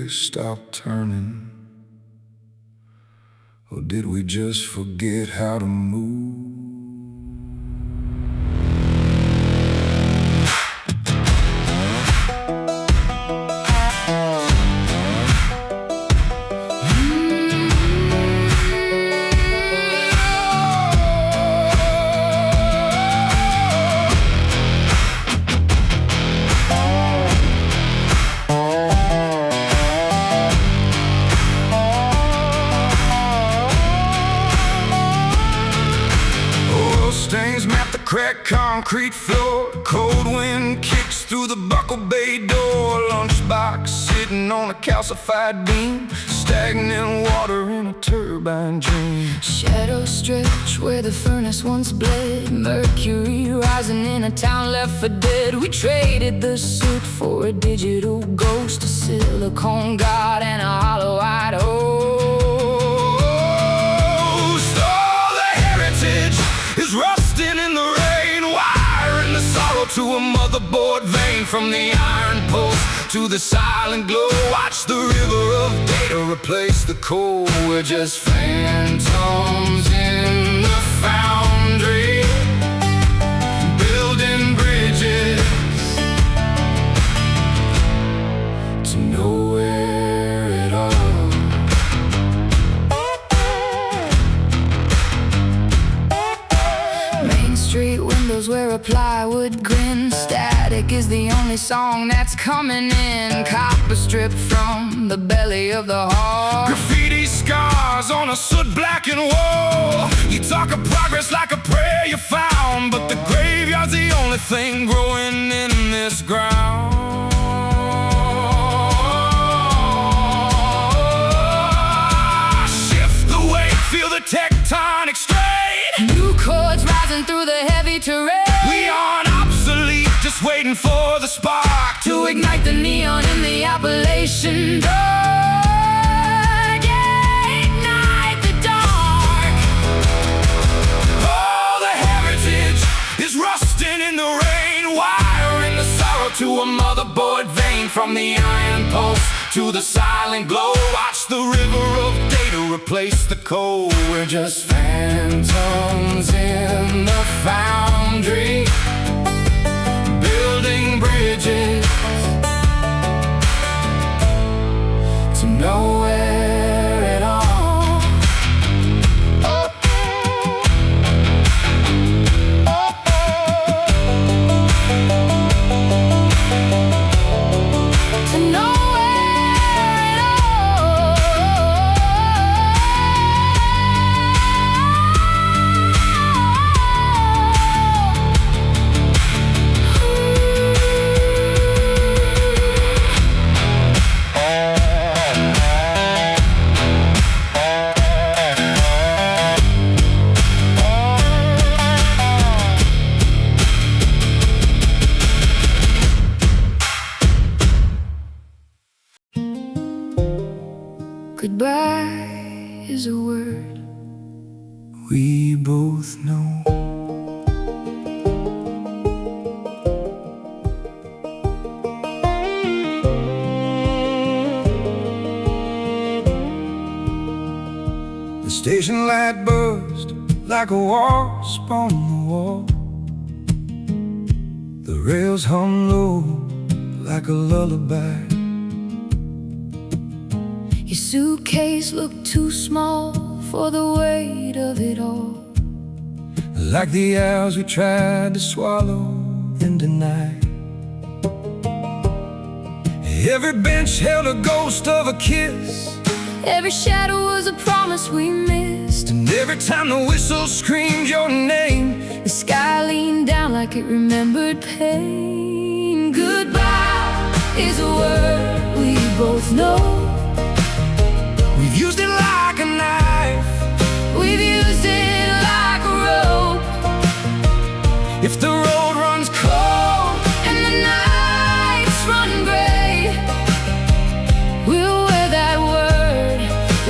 really stop turning? Or did we just forget how to move? Stains map the cracked concrete floor. Cold wind kicks through the buckle bay door. Lunchbox sitting on a calcified beam. Stagnant water in a turbine dream. Shadows stretch where the furnace once bled. Mercury rising in a town left for dead. We traded the suit for a digital ghost, a silicone god and a hollow-eyed host. All the heritage is rusting in the rain, wiring the sorrow to a motherboard vein. From the iron pulse to the silent glow, watch the river of data replace the coal. We're just phantoms in the foundry, building bridges to nowhere at all. Main Street windows wear a plywood grin. Static is the only song that's coming in. Copper stripped from the belly of the heart. Graffiti scars on a soot-blackened wall. You talk of progress like a prayer you found, but the graveyard's the only thing growing in this ground. Shift the weight, feel the tectonic strain. New chords rising through the heavy terrain. We aren't obsolete, just waiting for the spark to ignite the neon in the Appalachian dark. Yeah, ignite the dark. All the heritage is rusting in the rain, wiring the sorrow to a motherboard vein. From the iron pulse to the silent glow, watch the river of data replace the coal. We're just phantoms in the foundry, building bridges to nowhere at all. To nowhere at Goodbye is a word we both know. The station light buzzed like a wasp on the wall. The rails hum low like a lullaby. Your suitcase looked too small for the weight of it all. Like the hours we tried to swallow and deny. Every bench held a ghost of a kiss. Every shadow was a promise we missed. And every time the whistle screamed your name, the sky leaned down like it remembered pain. Goodbye is a word we both know. we've used it like a knife, We've used it like a rope. if the road runs cold And the nights run gray, we'll wear that word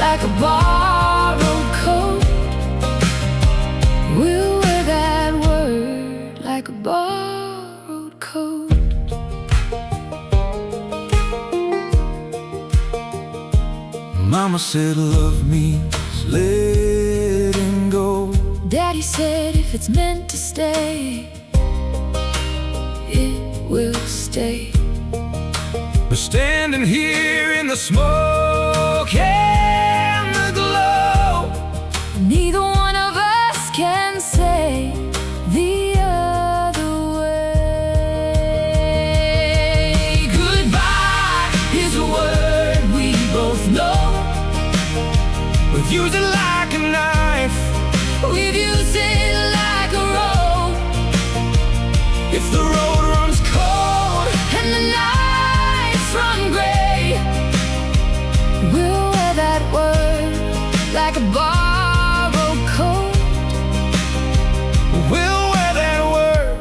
like a borrowed coat. We'll wear that word like a borrowed coat. Mama said love means letting go. Daddy said if it's meant to stay, it will stay. But standing here in the smoke and the glow, neither one of us can say the other way. Goodbye is a word we both know. we've used it like a knife. We've used it like a rope. If the road runs cold And the nights run gray, we'll wear that word like a borrowed coat. we'll wear that word.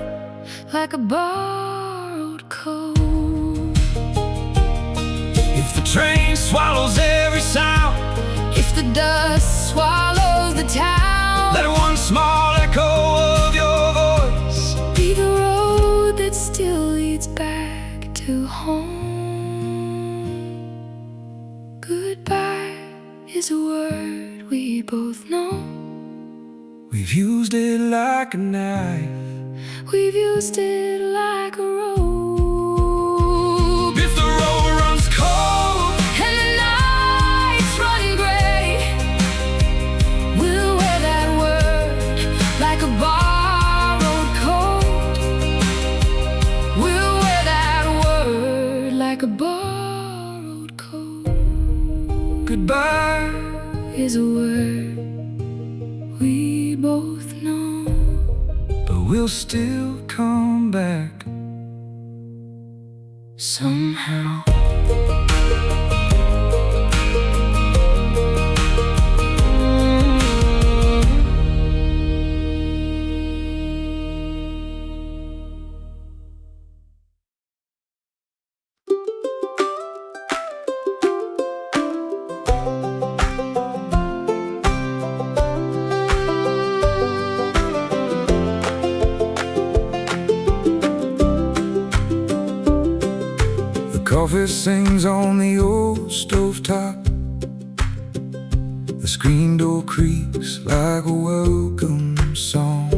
Like a borrowed coat. If the train swallows every sound, If the dust swallows the town, let one small echo of your voice be the road that still leads back to home. Goodbye is a word we both know. we've used it like a knife. We've used it like a rope. If the road runs cold And the nights run gray, we'll wear that word like a borrowed coat. We'll wear that word like a borrowed coat. goodbye Is a word we both know. but we'll still come back Somehow. Coffee sings on the old stovetop. The screen door creaks like a welcome song.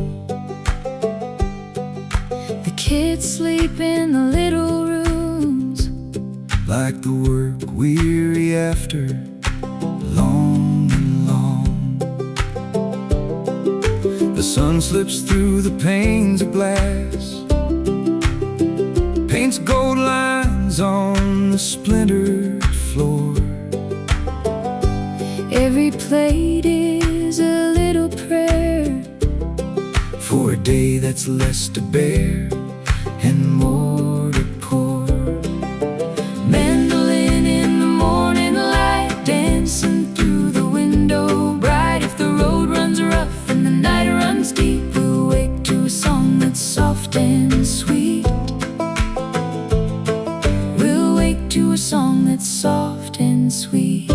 The kids sleep in the little rooms, Like the work weary after long and long. The sun slips through the panes of glass, paints gold lines on the splintered floor. every plate is a little prayer For a day that's less to bear and more to pour. mandolin in the morning light, dancing through the window bright. If the road runs rough and the night runs deep, we'll wake to a song that's soft and sweet. We'll wake to a song that's soft and sweet.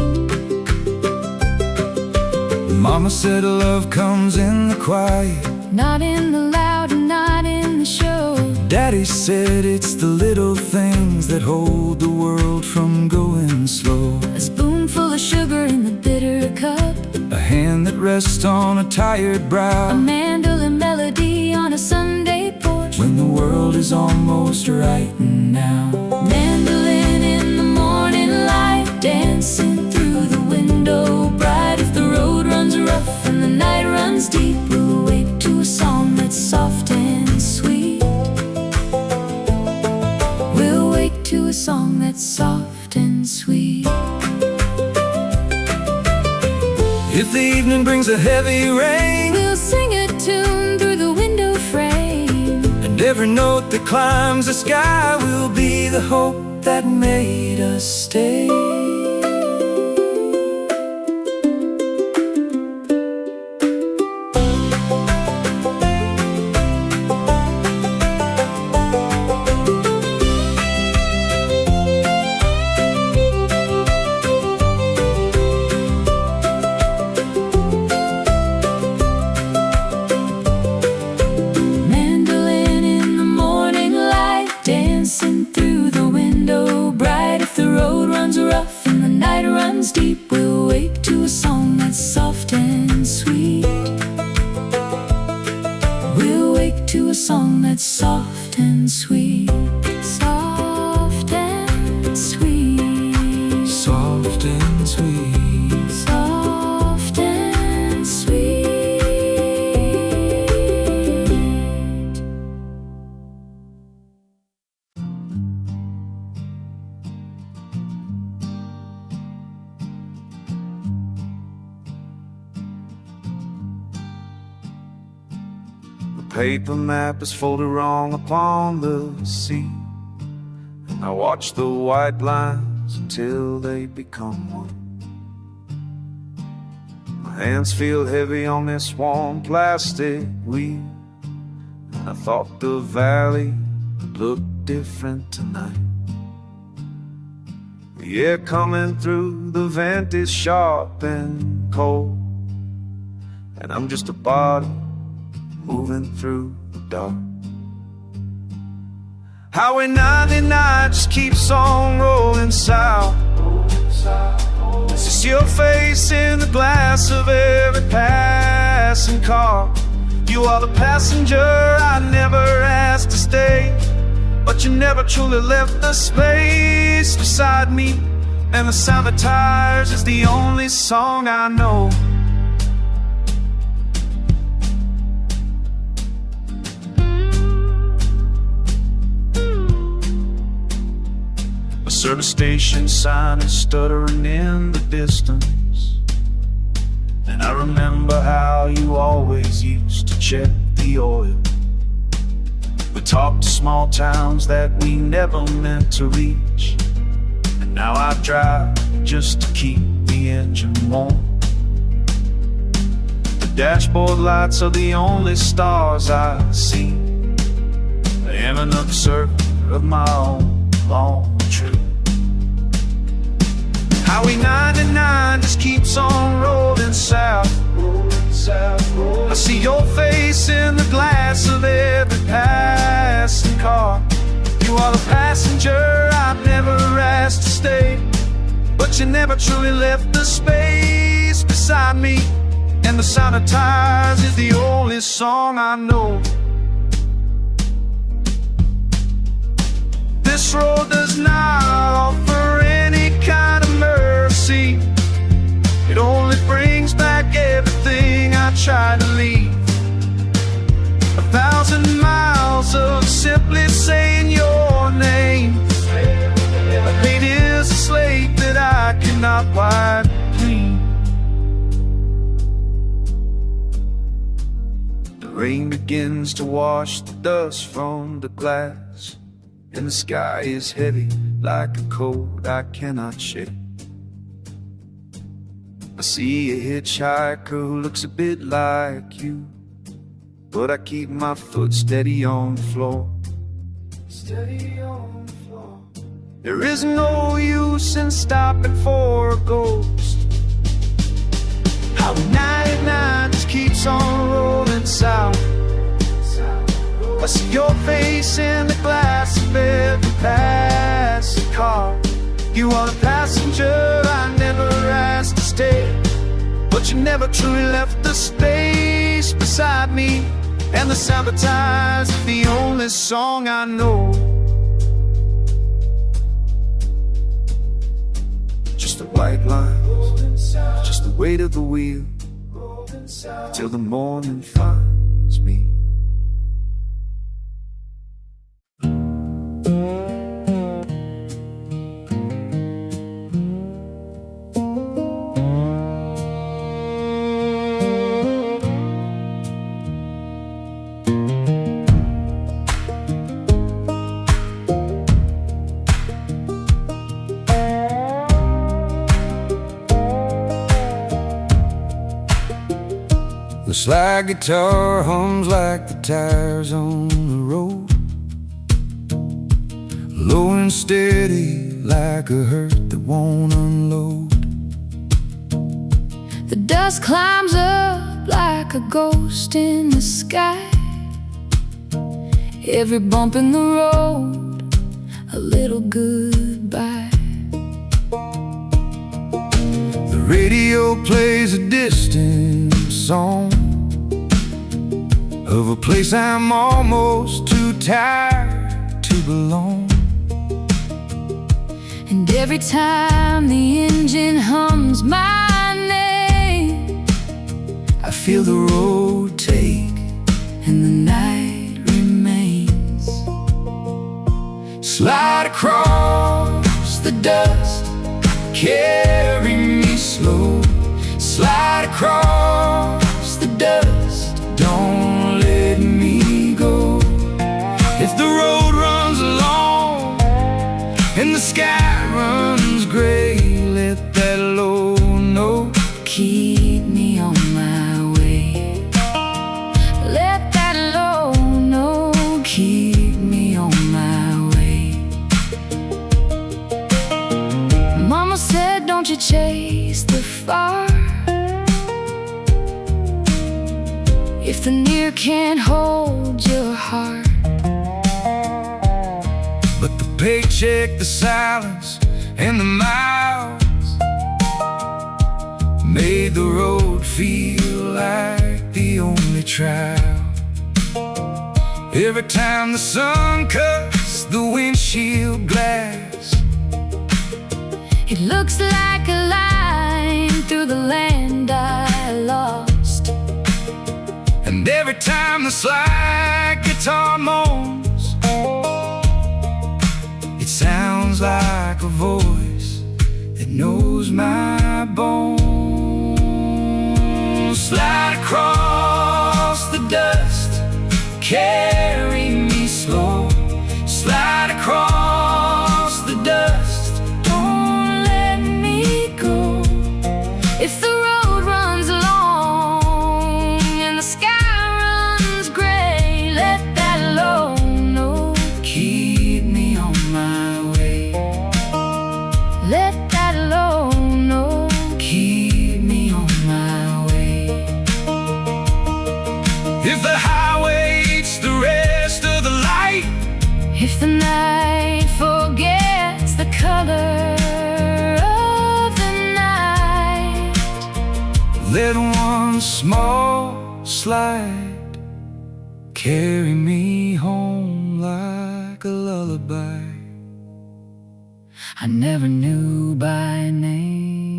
Mama said love comes in the quiet. Not in the loud and not in the show. Daddy said it's the little things that hold the world from going slow. A spoonful of sugar in the bitter cup, A hand that rests on a tired a brow. mandolin melody on a Sunday porch. When the world is almost right now. Mandolin in the morning light, dancing through the window bright. If the road runs rough and the night runs deep, we'll wake to a song that's soft and sweet. We'll wake to a song that's soft and sweet. If the evening brings a heavy rain, We'll sing a tune through the window frame. and every note that climbs the sky will be the hope that made us stay. Mandolin in the morning light, dancing through the window bright. If the road runs rough to a song that's soft and sweet. Soft and sweet. Soft and sweet. Soft and sweet. Paper map is folded wrong upon the sea, and I watch the white lines until they become one. My hands feel heavy on this warm plastic wheel, and I thought the valley would look different tonight. The air coming through the vent is sharp and cold, and I'm just a body moving through the dark. Highway 99 just keeps on rolling south. It's just your face in the glass of every passing car. You are the passenger I never asked to stay, but you never truly left the space beside me. And the sound of tires is the only song I know. Service station sign is stuttering in the distance, and I remember how you always used to check the oil. We talked to small towns that we never meant to reach, and now I drive just to keep the engine warm. The dashboard lights are the only stars I see. I am another surfer of my own long trip. Highway 99 just keeps on rolling south. I see your face in the glass of every passing car. You are the passenger I've never asked to stay, but you never truly left the space beside me. And the sound of tires is the only song I know. This road does not offer any kind of mercy. It only brings back everything I tried to leave. 1,000 miles of simply saying your name. The paint is a slate that I cannot wipe clean. The rain begins to wash the dust from the glass, and the sky is heavy like a coat I cannot shake. I see a hitchhiker who looks a bit like you, but I keep my foot steady on the floor. Steady on the floor. There is no use in stopping for a ghost. Highway 99 just keeps on rolling south. I see your face in the glass of every passing car. You are the passenger I never asked to stay, but you never truly left the space beside me. And the sound of tires is the only song I know. Just the white lines, just the weight of the wheel, till the morning finds me. The slide guitar hums like the tires on the road, low and steady like a hurt that won't unload. The dust climbs up like a ghost in the sky. Every bump in the road, a little goodbye. The radio plays a distant song, of a place I'm almost too tired to belong. And every time the engine hums my name, I feel the road take and the night remains. Slide across the dust, carry me slow. Slide across the dust, don't let me go. If the road runs long and the sky runs gray, let that low note keep me on my way. Let that low note keep me on my way. Mama said, don't you chase the far, if the near can't hold your heart. But the paycheck, the silence, and the miles made the road feel like the only trial. Every time the sun cuts the windshield glass, it looks like a line through the land I lost. and every time the slide guitar moans, it sounds like a voice that knows my bones. Slide across the dust, carry me slow. Slide across the dust, Don't let me go. If the road runs long and the sky runs gray, let that low note keep me on my way. let that low note Keep me on my way. If the highway eats the rest of the light, if the night forgets the color of the night, let one small slide carry me home like a lullaby I never knew by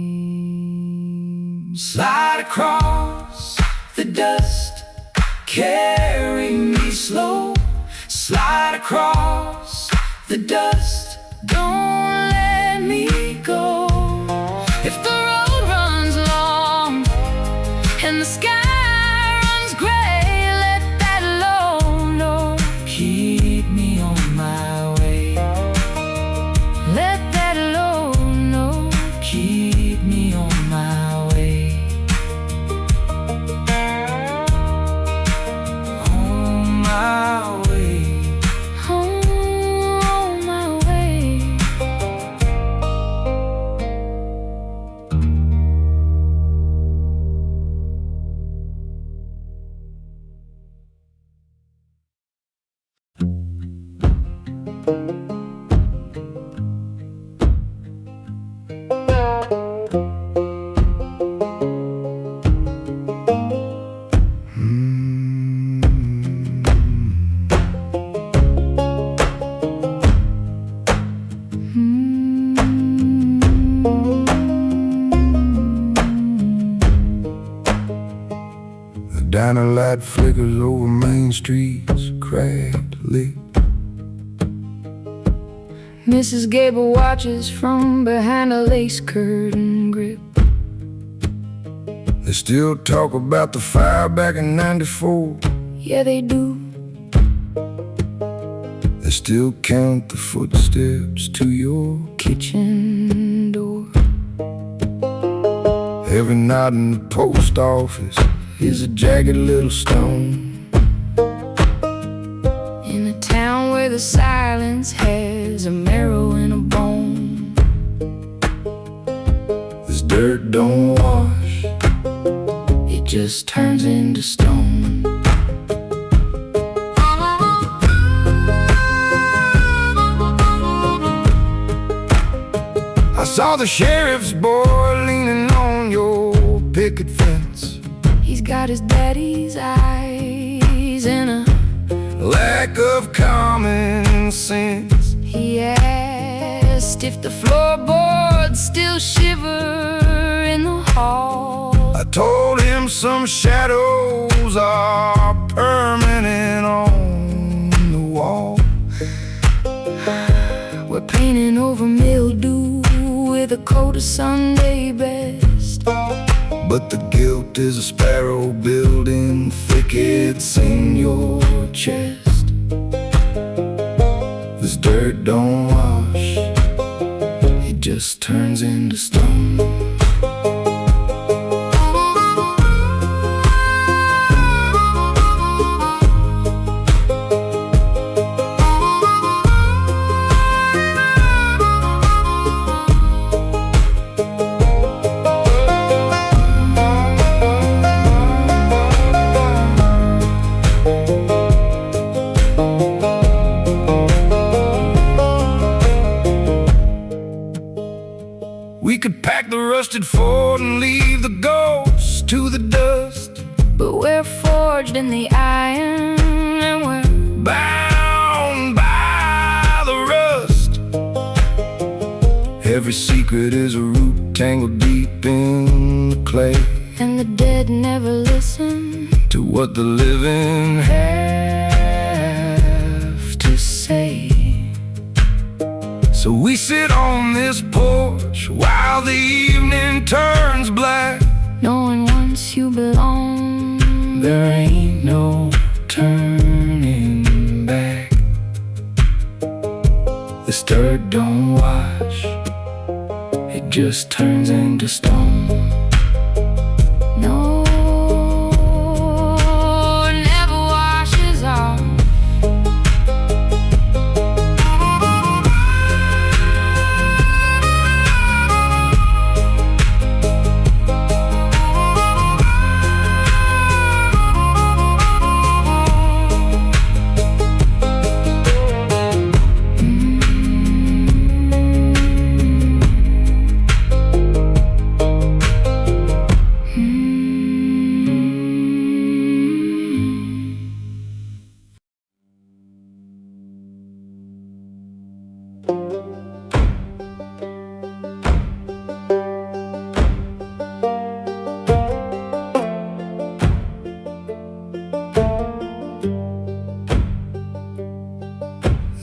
name. Slide across the dust, carry me slow. Slide across the dust, Don't let me go. If the road runs long and the sky runs gray, let that low note keep me on my way. let that low note Keep me on my way. On my way. on my way. The diner light flickers over Main Street's cracked lake. Mrs. Gable watches from behind a lace curtain grip. They still talk about the fire back in '94. Yeah, they do. They still count the footsteps to your Kitchen door. every night in the post office is a jagged little stone. In a town where the silence has a marrow and a bone. This dirt don't wash, It just turns into stone. I saw the sheriff's boy leaning on your picket fence. He's got his daddy's eyes common sense. He asked if the floorboards still shiver in the hall. I told him some shadows are permanent on the wall. We're painting over mildew with a coat of Sunday best. But the guilt is a sparrow building thickets in your chest. This dirt don't wash, it just turns into stone. We could pack the rusted Ford and leave the ghost to the dust. But we're forged in the iron and we're Bound by the rust. Every secret is a root tangled deep in the clay, and the dead never listen to what the living have to say. So we sit on this porch while the evening turns black, knowing once you belong, there ain't no turning back. This dirt don't wash, it just turns into stone. no, it never washes off.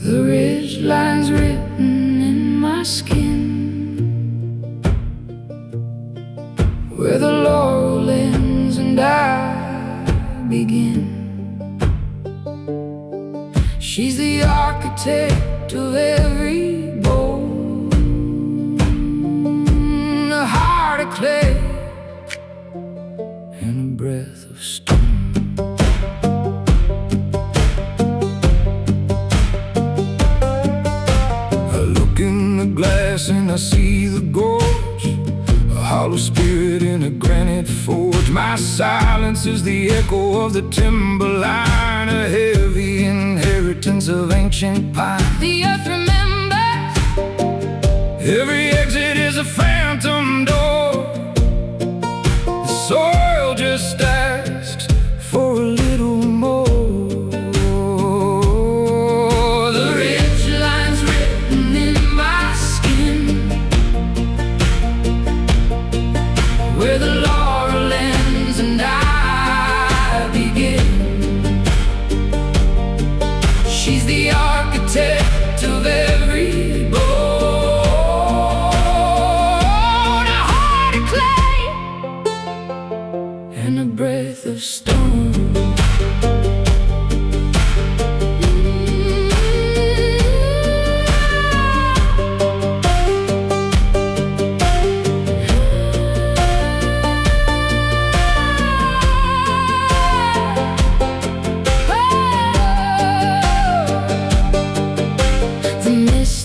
The ridge lines written in my skin, where the laurel ends and I begin. She's the architect of every bone, a heart of clay and a breath of stone. Glass and I see the gorge, a hollow spirit in a granite forge. My silence is the echo of the timberline, a heavy inheritance of ancient pine. The earth remembers, every exit is a phantom door. The soil just asks for a little more. where the laurel ends and I begin. She's the architect of every bone, a heart of clay and a breath of stone.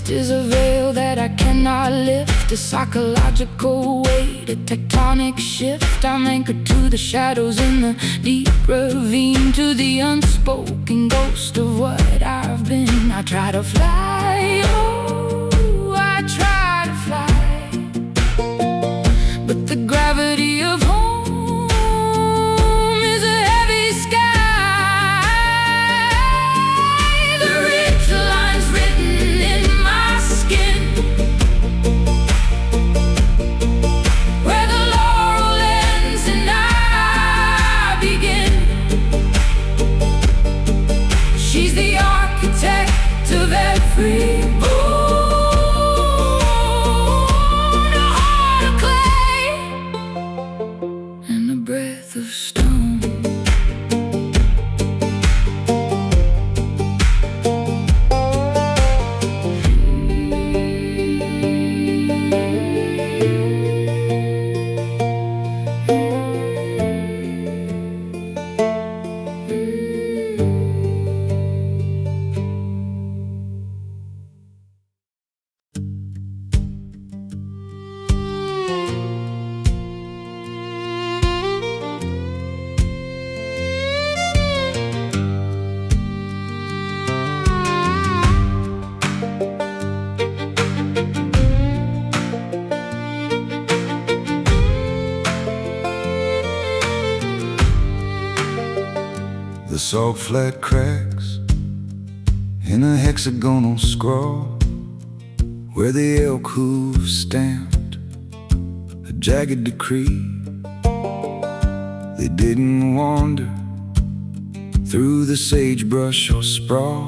Is a veil that I cannot lift, a psychological weight, a tectonic shift. I'm anchored to the shadows in the deep ravine, to the unspoken ghost of what I've been. I try to fly, oh, I try to fly, but the gravity of home is a heavy sky. The ridge of every bone, a heart of clay and a breath of stone. The salt flat cracks in a hexagonal scroll where the elk hooves stamped a jagged decree. They didn't wander through the sagebrush or sprawl.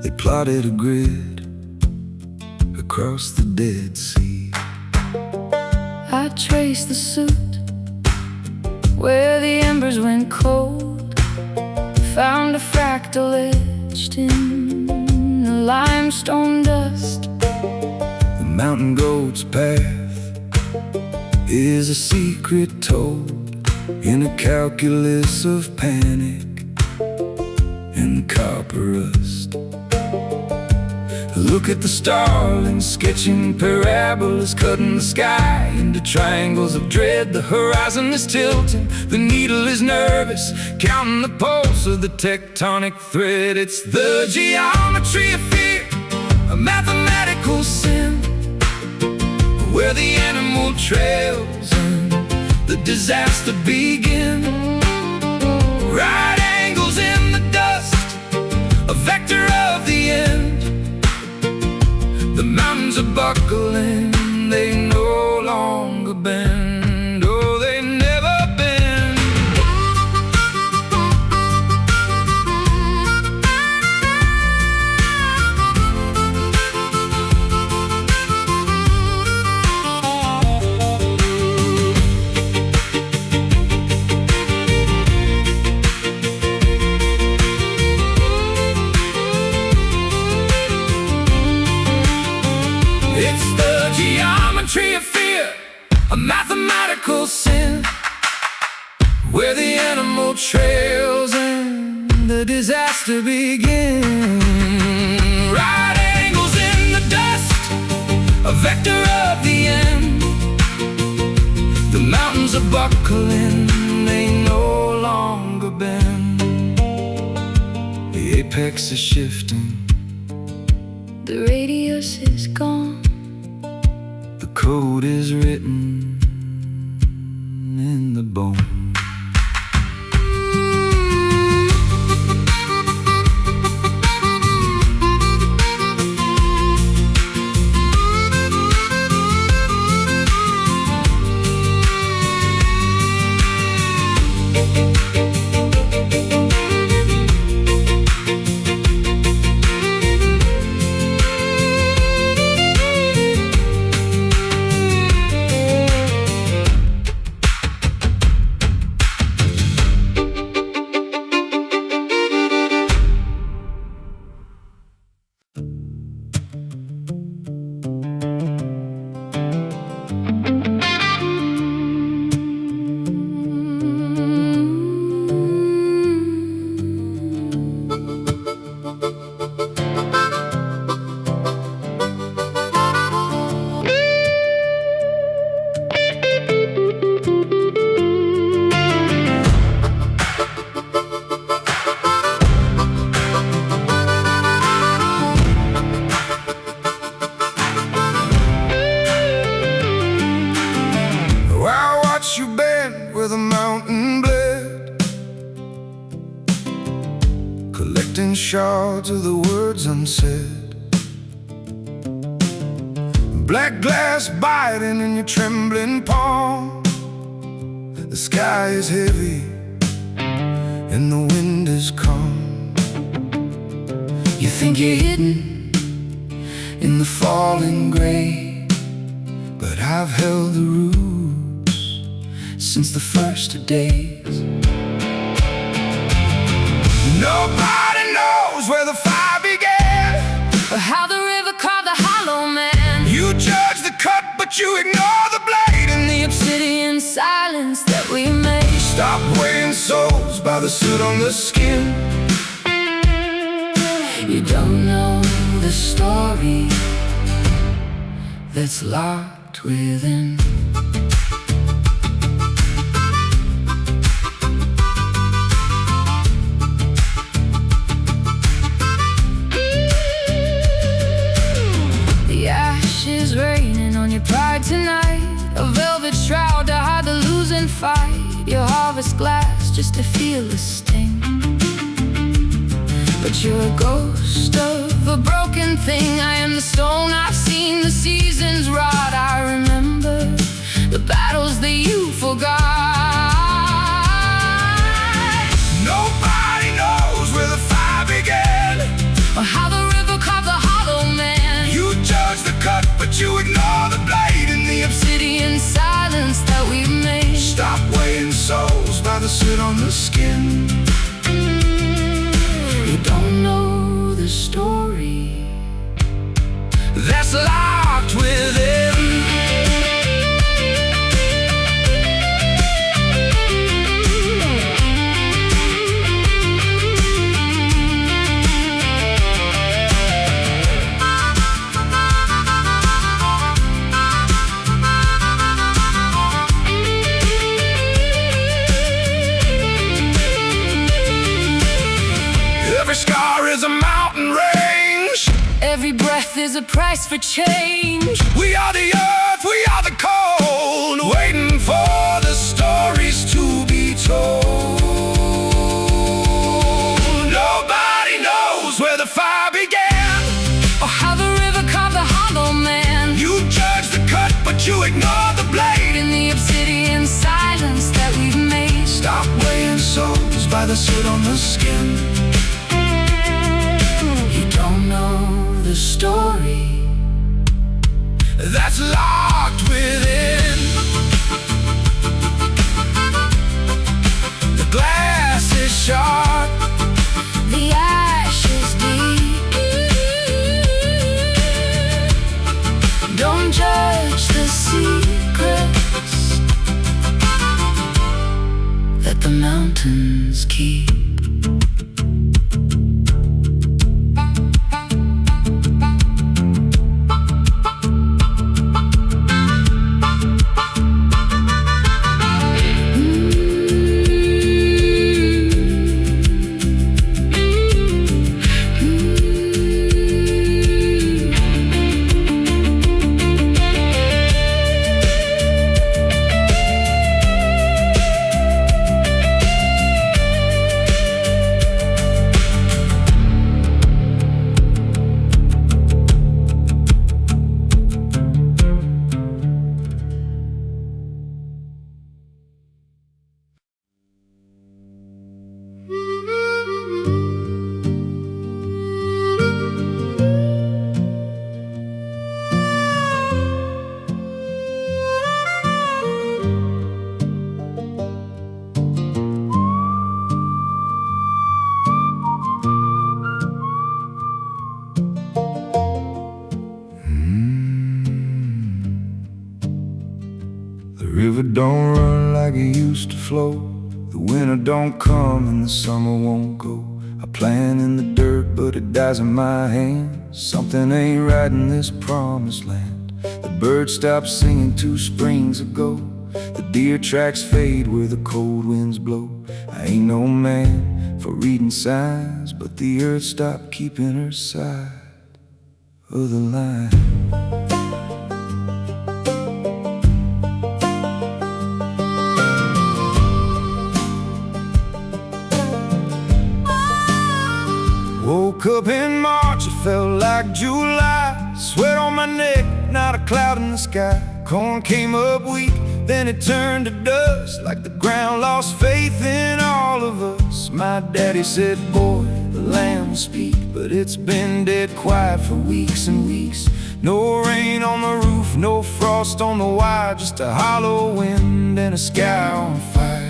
They plotted a grid across the Dead Sea. I traced the suit where the embers went cold, found a fractal etched in the limestone dust. The mountain goat's path is a secret told in a calculus of panic and copper rust. Look at the starlings sketching parabolas, cutting the sky into triangles of dread. The horizon is tilting, the needle is nervous, counting the pulse of the tectonic thread. It's the geometry of fear, a mathematical sin, where the animal trails and the disaster begin. Right angles in the dust, a vector of the end. The mountains are buckling, they no longer bend. Oh, they never bend. It's the geometry of fear, a mathematical sin, where the animal trails and the disaster begin. Right angles in the dust, a vector of the end. The mountains are buckling, they no longer bend. The apex is shifting, The radius is gone, the code is written in the bone. Where the mountain bled, collecting shards of the words unsaid. Black glass biting in your trembling palm. The sky is heavy and the wind is calm. You think you're hidden in the falling gray, but I've held the roots since the first of days. Nobody knows where the fire began, or how the river carved the hollow man. You judge the cut, but you ignore the blade, and the obsidian silence that we made. Stop weighing souls by the soot on the skin. You don't know the story that's locked within. The ashes raining on your pride tonight, a velvet shroud to hide the losing fight. Your harvest glass just to feel the sting, but you're a ghost of a broken thing. I am the stone I've seen the seasons rot. I remember the battles that you forgot. Nobody knows where the fire began, or how the river carved the hollow man. You judge the cut, but you ignore the blade, and the obsidian silence that we made. Stop weighing souls by the soot on the skin. You don't know the story that's locked within. Every scar is a mountain range, every breath is a price for change. We are the earth, we are the cold, waiting for the stories to be told. Nobody knows where the fire began, or how the river carved the hollow man. You judge the cut, but you ignore the blade, in the obsidian silence that we've made. Stop weighing souls by the soot on the skin. You don't know the story that's locked within. The glass is sharp, the ash is deep. Don't judge the secrets that the mountains keep. The river don't run like it used to flow. The winter don't come and the summer won't go. I plant in the dirt but it dies in my hands. Something ain't right in this promised land. The birds stopped singing 2 springs ago. The deer tracks fade where the cold winds blow. I ain't no man for reading signs, but the earth stopped keeping her side of the line. Woke up in March, it felt like July. Sweat on my neck, not a cloud in the sky. Corn came up weak, then it turned to dust. Like the ground lost faith in all of us. My daddy said, boy, the land will speak, but it's been dead quiet for weeks and weeks. No rain on the roof, no frost on the wire, just a hollow wind and a sky on fire.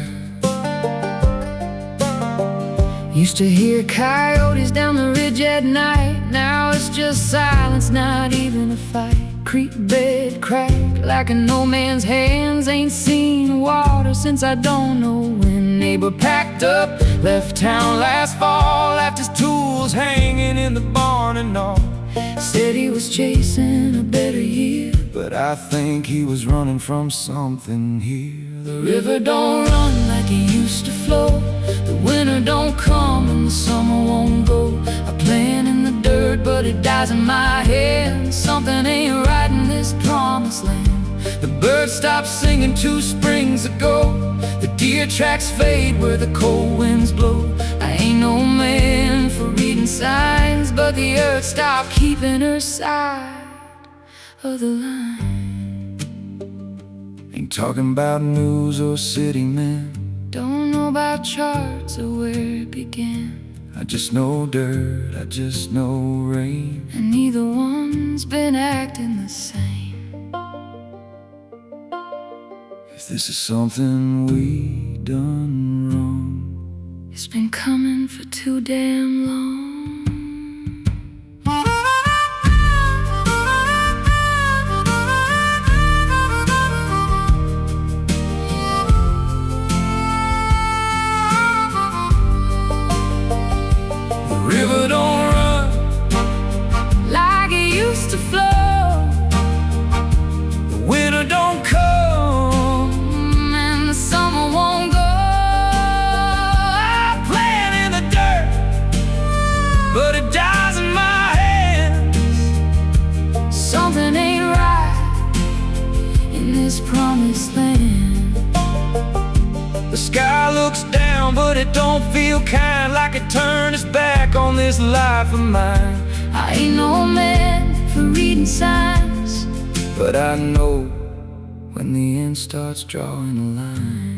Used to hear coyotes down the ridge at night. Now it's just silence, not even a fight. Creek bed cracked like an old man's hands. Ain't seen water since I don't know when. Neighbor packed up, left town last fall, left his tools hanging in the barn and all. Said he was chasing a better year, but I think he was running from something here. The river don't run like it used to flow. The winter don't come and the summer won't go. I plant in the dirt, but it dies in my head. Something ain't right in this promised land. The birds stopped singing 2 springs ago. The deer tracks fade where the cold winds blow. I ain't no man for reading signs, but the earth stopped keeping her side of the line. Ain't talking about news or city men. Don't know about charts or where it began. I just know dirt, I just know rain, and neither one's been acting the same. If this is something we done wrong, it's been coming for too damn long. River don't run like it used to flow. The winter don't come and the summer won't go. I plant in the dirt, but it dies in my hands. Something ain't right in this promised land. The sky looks down, but it don't feel kind, like it turned its back on this life of mine. I ain't no man for reading signs, but I know when the end starts drawing a line.